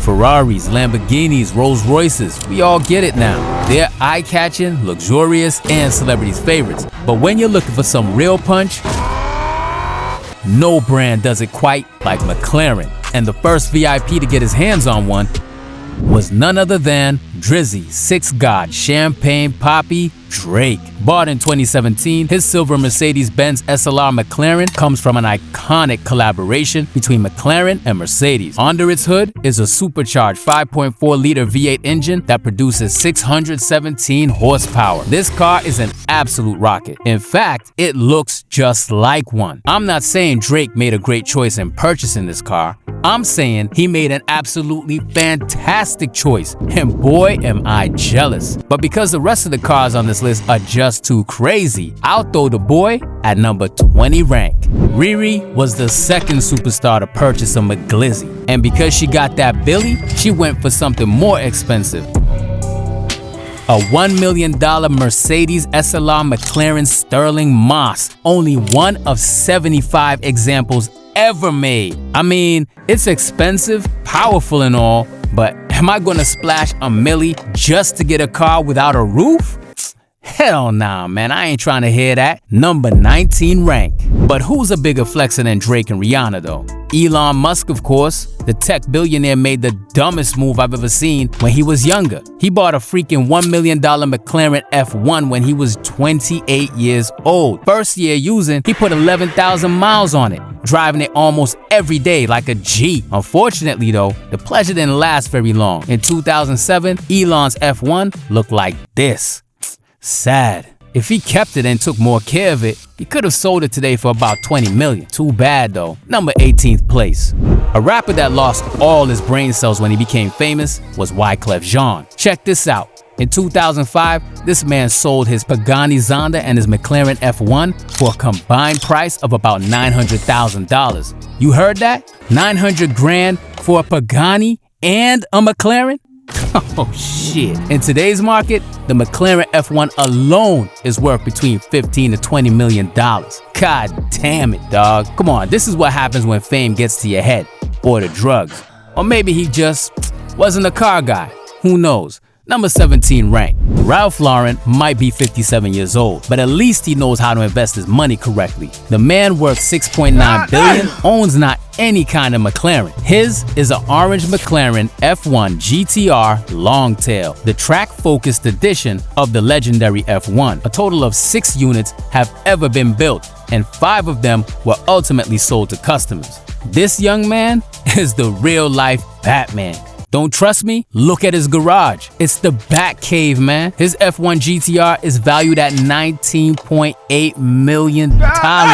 Ferraris, Lamborghinis, Rolls Royces, we all get it now. They're eye-catching, luxurious, and celebrities' favorites. But when you're looking for some real punch, no brand does it quite like McLaren. And the first VIP to get his hands on one was none other than Drizzy, Six God, Champagne Poppy, Drake. Bought in 2017, his silver Mercedes-Benz SLR McLaren comes from an iconic collaboration between McLaren and Mercedes. Under its hood is a supercharged 5.4-liter V8 engine that produces 617 horsepower. This car is an absolute rocket. In fact, it looks just like one. I'm not saying Drake made a great choice in purchasing this car. I'm saying he made an absolutely fantastic choice, and boy am I jealous. But because the rest of the cars on this list are just too crazy, I'll throw the boy at number 20 rank. Riri was the second superstar to purchase a McGlizzy, and because she got that Billy, she went for something more expensive. A $1 million Mercedes SLR McLaren Sterling Moss, only one of 75 examples ever made. I mean, it's expensive, powerful and all, but am I gonna splash a milli just to get a car without a roof? Hell nah, man, I ain't trying to hear that. Number 19 rank. But who's a bigger flexer than Drake and Rihanna though? Elon Musk, of course. The tech billionaire made the dumbest move I've ever seen when he was younger. He bought a freaking $1 million McLaren F1 when he was 28 years old. First year using, he put 11,000 miles on it, driving it almost every day like a G. Unfortunately though, the pleasure didn't last very long. In 2007, Elon's F1 looked like this. Sad. If he kept it and took more care of it, he could have sold it today for about 20 million. Too bad though. Number 18th place. A rapper that lost all his brain cells when he became famous was Wyclef Jean. Check this out. In 2005, this man sold his Pagani Zonda and his McLaren F1 for a combined price of about $900,000. You heard that? 900 grand for a Pagani and a McLaren? Oh shit. In today's market, the McLaren F1 alone is worth between $15 to $20 million. God damn it, dog. Come on, this is what happens when fame gets to your head, or the drugs. Or maybe he just wasn't a car guy. Who knows? Number 17 rank. Ralph Lauren might be 57 years old, but at least he knows how to invest his money correctly. The man worth $6.9 billion owns not any kind of McLaren. His is an orange McLaren F1 GTR Longtail, the track-focused edition of the legendary F1. A total of 6 units have ever been built, and 5 of them were ultimately sold to customers. This young man is the real-life Batman. Don't trust me? Look at his garage. It's the Batcave, man. His F1 GTR is valued at $19.8 million,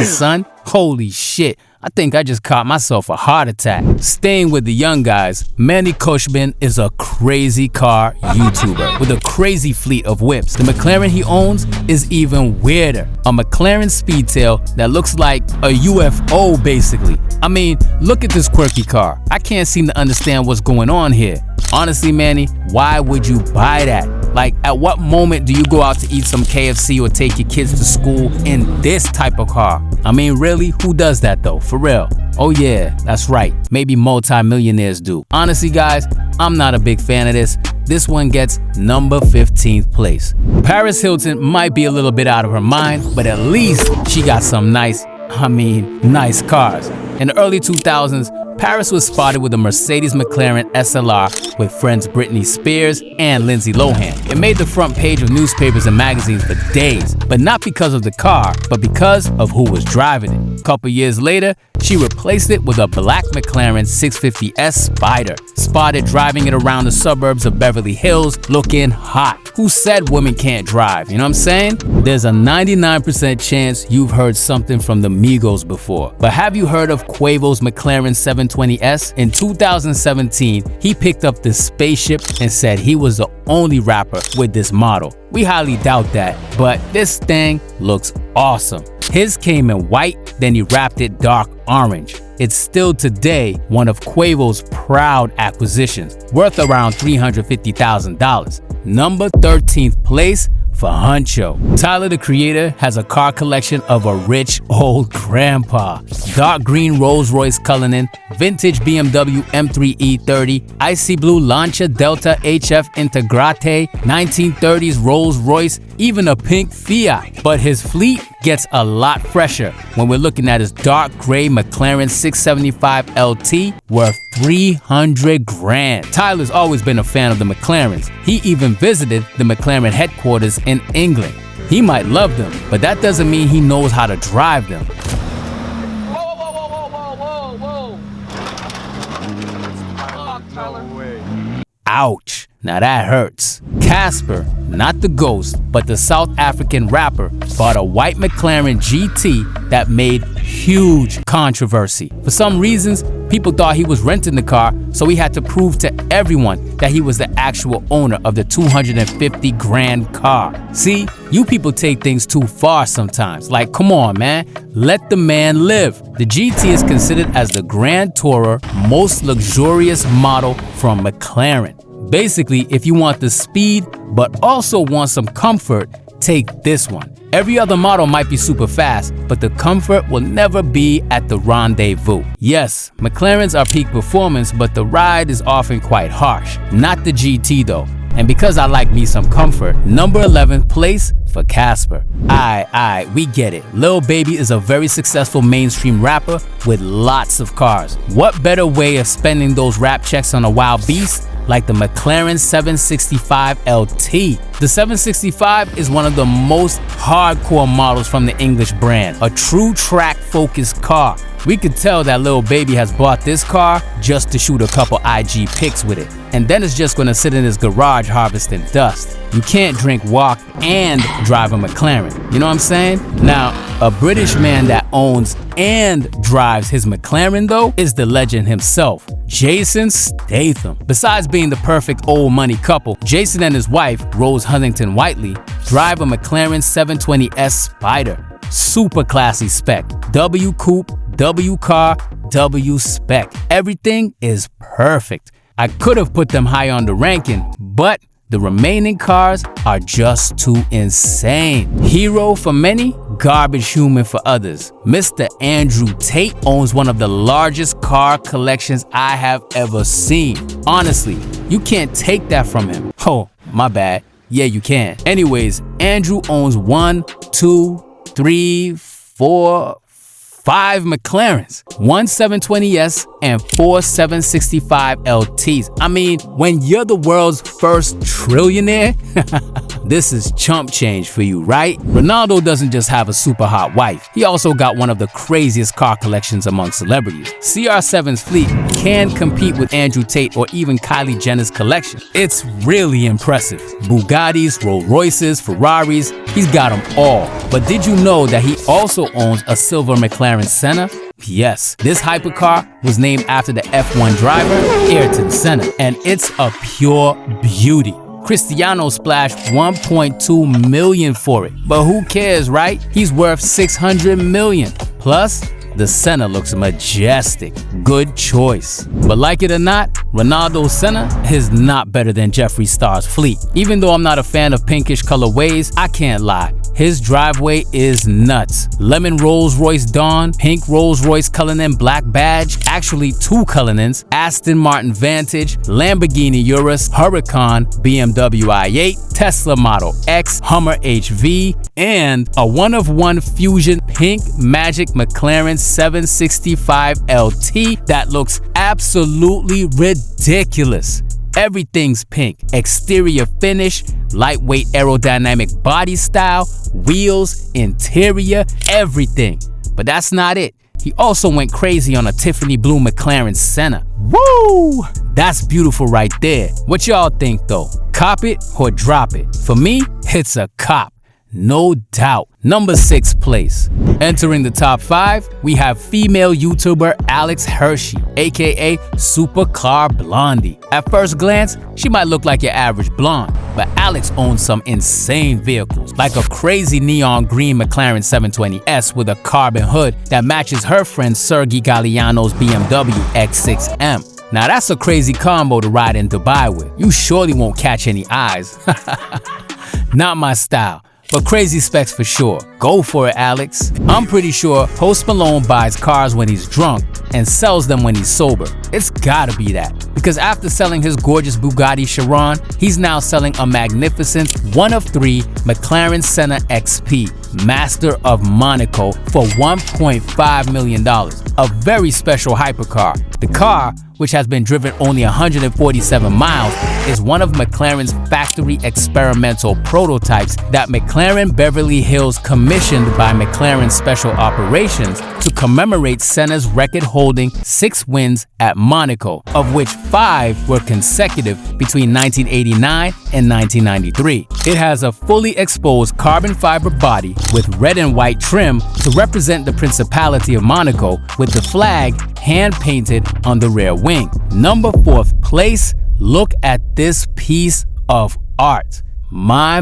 son. Holy shit. I think I just caught myself a heart attack. Staying with the young guys, Manny Koshbin is a crazy car YouTuber with a crazy fleet of whips. The McLaren he owns is even weirder. A McLaren Speedtail that looks like a UFO basically. I mean, look at this quirky car. I can't seem to understand what's going on here. Honestly, Manny, why would you buy that? Like, at what moment do you go out to eat some KFC or take your kids to school in this type of car? I mean, really, who does that though? For real? Oh yeah, that's right. Maybe multi-millionaires do. Honestly, guys, I'm not a big fan of this. This one gets number 15th place. Paris Hilton might be a little bit out of her mind, but at least she got some nice cars. In the early 2000s, Paris was spotted with a Mercedes McLaren SLR with friends Britney Spears and Lindsay Lohan. It made the front page of newspapers and magazines for days, but not because of the car, but because of who was driving it. A couple years later, she replaced it with a black McLaren 650S Spider, spotted driving it around the suburbs of Beverly Hills looking hot. Who said women can't drive? You know what I'm saying? There's a 99% chance you've heard something from the Migos before, but have you heard of Quavo's McLaren 720S? In 2017, he picked up the Spaceship and said he was the only rapper with this model. We highly doubt that, but this thing looks awesome. His came in white, then he wrapped it dark orange. It's still today one of Quavo's proud acquisitions, worth around $350,000. Number 13th place for Huncho. Tyler, the creator, has a car collection of a rich old grandpa. Dark green Rolls-Royce Cullinan, vintage BMW M3 E30, icy blue Lancia Delta HF Integrate, 1930s Rolls-Royce, even a pink Fiat. But his fleet gets a lot fresher when we're looking at his dark gray McLaren 675 LT worth 300 grand. Tyler's always been a fan of the McLarens. He even visited the McLaren headquarters in England. He might love them, but that doesn't mean he knows how to drive them. Ouch, now that hurts. Casper, not the ghost, but the South African rapper, bought a white McLaren GT that made huge controversy. For some reasons, people thought he was renting the car, so he had to prove to everyone that he was the actual owner of the 250 grand car. See, you people take things too far sometimes. Like, come on, man, let the man live. The GT is considered as the Grand Tourer most luxurious model from McLaren. Basically, if you want the speed, but also want some comfort, take this one. Every other model might be super fast, but the comfort will never be at the rendezvous. Yes, McLarens are peak performance, but the ride is often quite harsh. Not the GT though. And because I like me some comfort, number 11th place for Casper. Aye, we get it. Lil Baby is a very successful mainstream rapper with lots of cars. What better way of spending those rap checks on a wild beast like the McLaren 765 LT. The 765 is one of the most hardcore models from the English brand, a true track-focused car. We could tell that Lil Baby has bought this car just to shoot a couple IG pics with it, and then it's just gonna sit in his garage harvesting dust. You can't drink, walk, and drive a McLaren, you know what I'm saying? Now, a British man that owns and drives his McLaren though is the legend himself, Jason Statham. Besides being the perfect old money couple, Jason and his wife, Rose Huntington Whiteley, drive a McLaren 720S Spider. Super classy spec, W coupe, W car, W spec. Everything is perfect. I could have put them high on the ranking, but the remaining cars are just too insane. Hero for many, garbage human for others. Mr. Andrew Tate owns one of the largest car collections I have ever seen. Honestly, you can't take that from him. Oh, my bad. Yeah, you can. Anyways, Andrew owns 1, 2, 3, 4, 5 McLarens, 1 720S and 4 765 LTs. I mean, when you're the world's first trillionaire, this is chump change for you, right? Ronaldo doesn't just have a super hot wife. He also got one of the craziest car collections among celebrities. CR7's fleet can compete with Andrew Tate or even Kylie Jenner's collection. It's really impressive. Bugattis, Rolls Royces, Ferraris, he's got them all. But did you know that he also owns a silver McLaren Senna? Yes, this hypercar was named after the F1 driver, Ayrton Senna, and it's a pure beauty. Cristiano splashed $1.2 million for it, but who cares, right? He's worth $600 million. Plus, the Senna looks majestic. Good choice. But like it or not, Ronaldo's Senna is not better than Jeffree Star's fleet. Even though I'm not a fan of pinkish colorways, I can't lie. His driveway is nuts. Lemon Rolls-Royce Dawn, pink Rolls-Royce Cullinan black badge, actually 2 Cullinans, Aston Martin Vantage, Lamborghini Urus, Huracan, BMW i8, Tesla Model X, Hummer HV, and a one-of-one Fusion pink Magic McLaren 765 LT that looks absolutely ridiculous. Everything's pink. Exterior finish, lightweight aerodynamic body style, wheels, interior, everything. But that's not it. He also went crazy on a Tiffany blue McLaren Senna. Woo! That's beautiful right there. What y'all think though? Cop it or drop it? For me, it's a cop. No doubt. Number 6 place. Entering the top 5, we have female YouTuber Alex Hershey, aka Supercar Blondie. At first glance, she might look like your average blonde, but Alex owns some insane vehicles, like a crazy neon green McLaren 720S with a carbon hood that matches her friend Sergey Galliano's BMW X6M. Now that's a crazy combo to ride in Dubai with. You surely won't catch any eyes. Not my style, but crazy specs for sure. Go for it, Alex. I'm pretty sure Post Malone buys cars when he's drunk and sells them when he's sober. It's gotta be that. Because after selling his gorgeous Bugatti Chiron, he's now selling a magnificent one of 3 McLaren Senna XP, Master of Monaco, for $1.5 million. A very special hypercar. The car, which has been driven only 147 miles, is one of McLaren's factory experimental prototypes that McLaren Beverly Hills commissioned by McLaren Special Operations to commemorate Senna's record-holding 6 wins at Monaco, of which 5 were consecutive between 1989 and 1993. It has a fully exposed carbon fiber body with red and white trim to represent the Principality of Monaco, with the flag hand-painted on the rear wing. Number 4th place, look at this piece of art. My.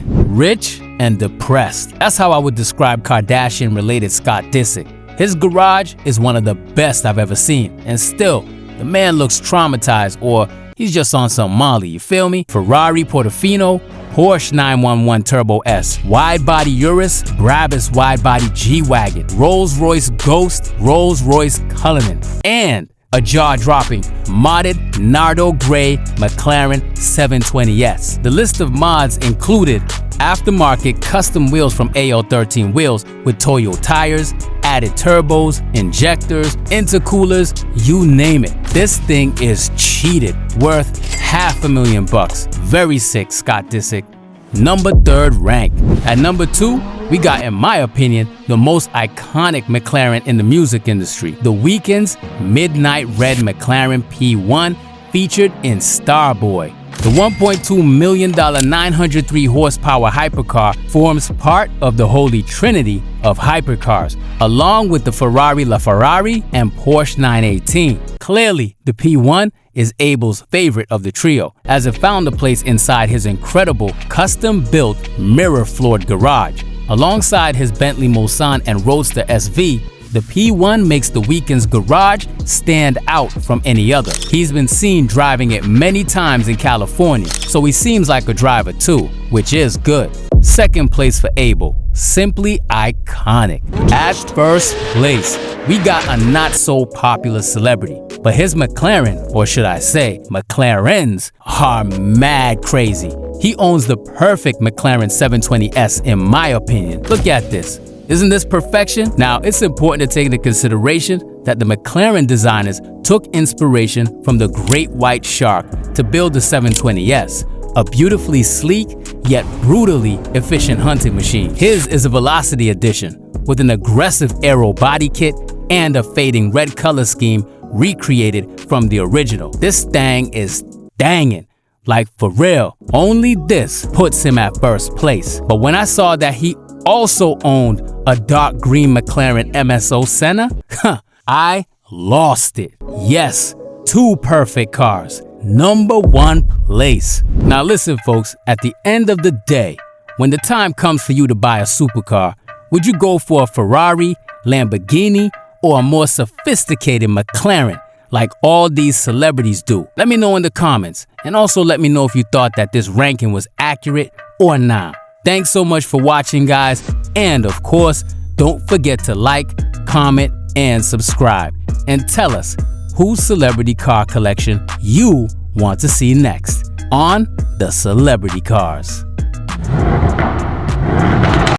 Rich and depressed. That's how I would describe Kardashian-related Scott Disick. His garage is one of the best I've ever seen, and still, the man looks traumatized, or he's just on some Molly, you feel me? Ferrari Portofino, Porsche 911 Turbo S, wide-body Urus, Brabus wide-body G-Wagon, Rolls-Royce Ghost, Rolls-Royce Cullinan, and a jaw-dropping modded Nardo Gray McLaren 720S. The list of mods included aftermarket custom wheels from AL13 Wheels with Toyo tires, added turbos, injectors, intercoolers, you name it. This thing is cheated, worth $500,000. Very sick, Scott Disick. Number 3rd rank. At number 2, we got, in my opinion, the most iconic McLaren in the music industry. The Weeknd's Midnight Red McLaren P1, featured in Starboy. The $1.2 million 903 horsepower hypercar forms part of the holy trinity of hypercars, along with the Ferrari LaFerrari and Porsche 918. Clearly, the P1 is Abel's favorite of the trio, as it found a place inside his incredible custom-built mirror-floored garage. Alongside his Bentley Mulsanne and Roadster SV, the P1 makes the Weeknd's garage stand out from any other. He's been seen driving it many times in California, so he seems like a driver too, which is good. 2nd place for Abel, simply iconic. At 1st place, we got a not so popular celebrity, but his McLaren, or should I say McLarens, are mad crazy. He owns the perfect McLaren 720S in my opinion. Look at this. Isn't this perfection? Now, it's important to take into consideration that the McLaren designers took inspiration from the Great White Shark to build the 720S, a beautifully sleek yet brutally efficient hunting machine. His is a Velocity edition with an aggressive aero body kit and a fading red color scheme recreated from the original. This thing is dangin'. Like for real, only this puts him at 1st place. But when I saw that he also owned a dark green McLaren MSO Senna, I lost it. Yes, 2 perfect cars. Number 1 place. Now listen folks, at the end of the day, when the time comes for you to buy a supercar, would you go for a Ferrari, Lamborghini, or a more sophisticated McLaren like all these celebrities do? Let me know in the comments, and also let me know if you thought that this ranking was accurate or not. Thanks so much for watching, guys, and of course, don't forget to like, comment, and subscribe, and tell us whose celebrity car collection you want to see next on The Celebrity Cars.